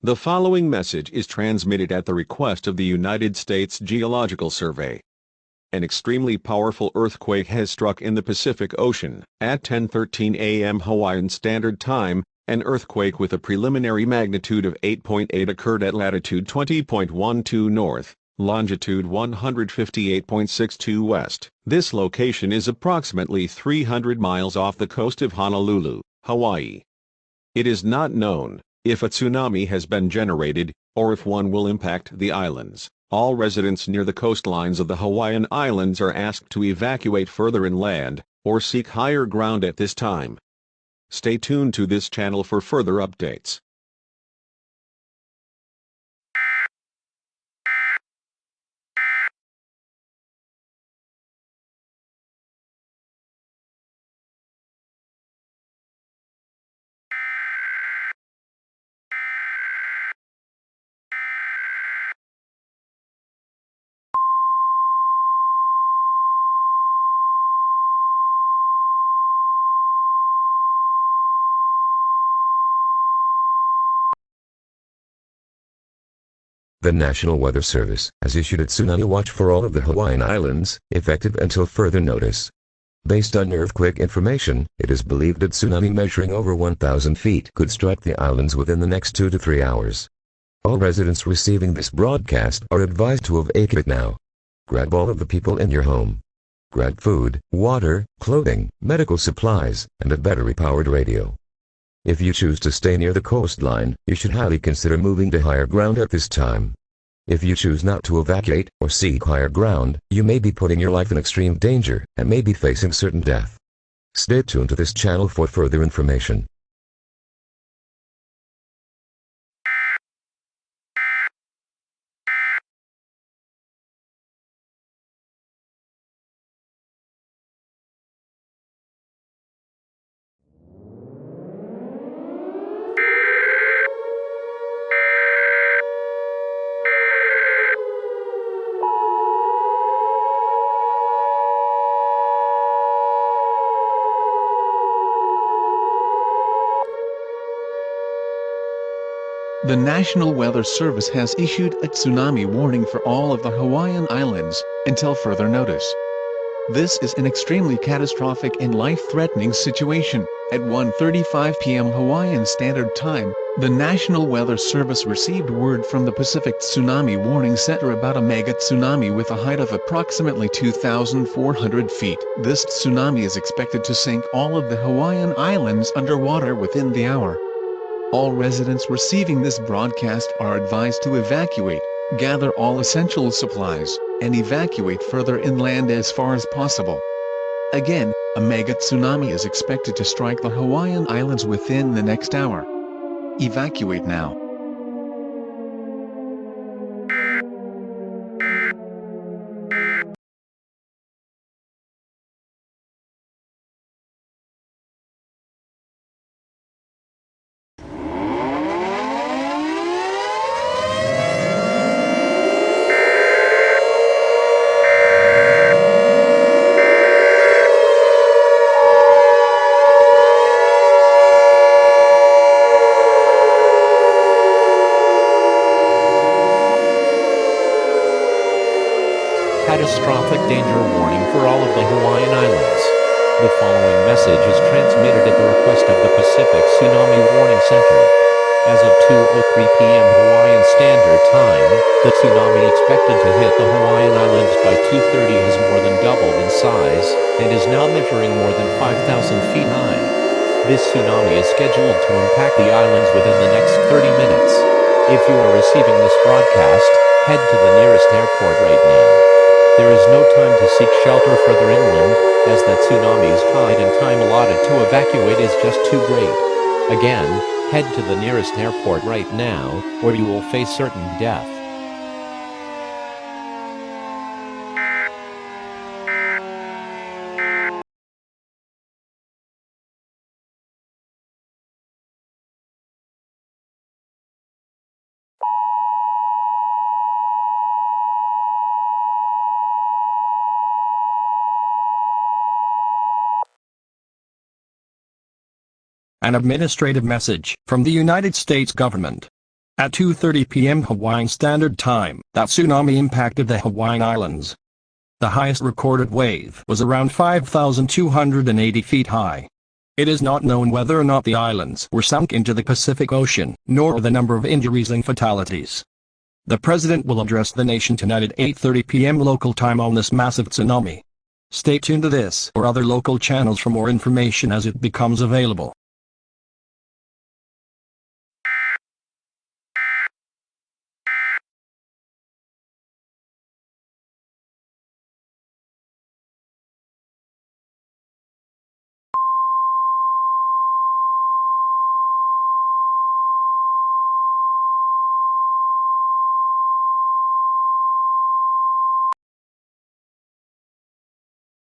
The following message is transmitted at the request of the United States Geological Survey. An extremely powerful earthquake has struck in the Pacific Ocean. At 10:13 a.m. Hawaiian Standard Time, an earthquake with a preliminary magnitude of 8.8 occurred at latitude 20.12 north, longitude 158.62 west. This location is approximately 300 miles off the coast of Honolulu, Hawaii. It is not known if a tsunami has been generated, or if one will impact the islands. All residents near the coastlines of the Hawaiian Islands are asked to evacuate further inland, or seek higher ground at this time. Stay tuned to this channel for further updates. The National Weather Service has issued a tsunami watch for all of the Hawaiian Islands, effective until further notice. Based on earthquake information, it is believed a tsunami measuring over 1,000 feet could strike the islands within the next 2 to 3 hours. All residents receiving this broadcast are advised to evacuate now. Grab all of the people in your home. Grab food, water, clothing, medical supplies, and a battery-powered radio. If you choose to stay near the coastline, you should highly consider moving to higher ground at this time. If you choose not to evacuate or seek higher ground, you may be putting your life in extreme danger and may be facing certain death. Stay tuned to this channel for further information. The National Weather Service has issued a tsunami warning for all of the Hawaiian Islands, until further notice. This is an extremely catastrophic and life-threatening situation. At 1:35 p.m. Hawaiian Standard Time, the National Weather Service received word from the Pacific Tsunami Warning Center about a megatsunami with a height of approximately 2,400 feet. This tsunami is expected to sink all of the Hawaiian Islands underwater within the hour. All residents receiving this broadcast are advised to evacuate, gather all essential supplies, and evacuate further inland as far as possible. Again, a megatsunami is expected to strike the Hawaiian Islands within the next hour. Evacuate now. Catastrophic danger warning for all of the Hawaiian Islands. The following message is transmitted at the request of the Pacific Tsunami Warning Center. As of 2:03 p.m. Hawaiian Standard Time, the tsunami expected to hit the Hawaiian Islands by 2:30 has more than doubled in size, and is now measuring more than 5,000 feet high. This tsunami is scheduled to impact the islands within the next 30 minutes. If you are receiving this broadcast, head to the nearest airport right now. There is no time to seek shelter further inland, as the tsunami's height and time allotted to evacuate is just too great. Again, head to the nearest airport right now, or you will face certain death. An administrative message from the United States government. At 2:30 p.m. Hawaiian Standard Time, that tsunami impacted the Hawaiian Islands. The highest recorded wave was around 5,280 feet high. It is not known whether or not the islands were sunk into the Pacific Ocean, nor the number of injuries and fatalities. The president will address the nation tonight at 8:30 p.m. local time on this massive tsunami. Stay tuned to this or other local channels for more information as it becomes available.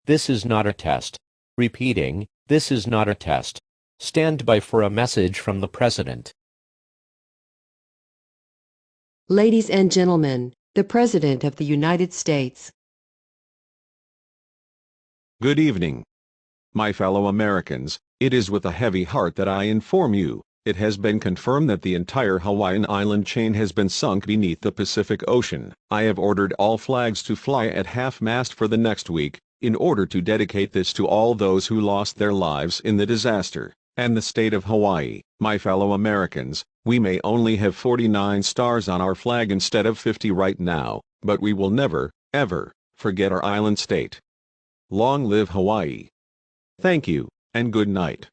This is not a test. Repeating, this is not a test. Stand by for a message from the President. Ladies and gentlemen, the President of the United States. Good evening. My fellow Americans, it is with a heavy heart that I inform you, it has been confirmed that the entire Hawaiian island chain has been sunk beneath the Pacific Ocean. I have ordered all flags to fly at half-mast for the next week, in order to dedicate this to all those who lost their lives in the disaster, and the state of Hawaii. My fellow Americans, we may only have 49 stars on our flag instead of 50 right now, but we will never, ever, forget our island state. Long live Hawaii. Thank you, and good night.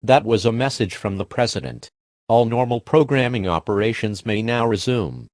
That was a message from the President. All normal programming operations may now resume.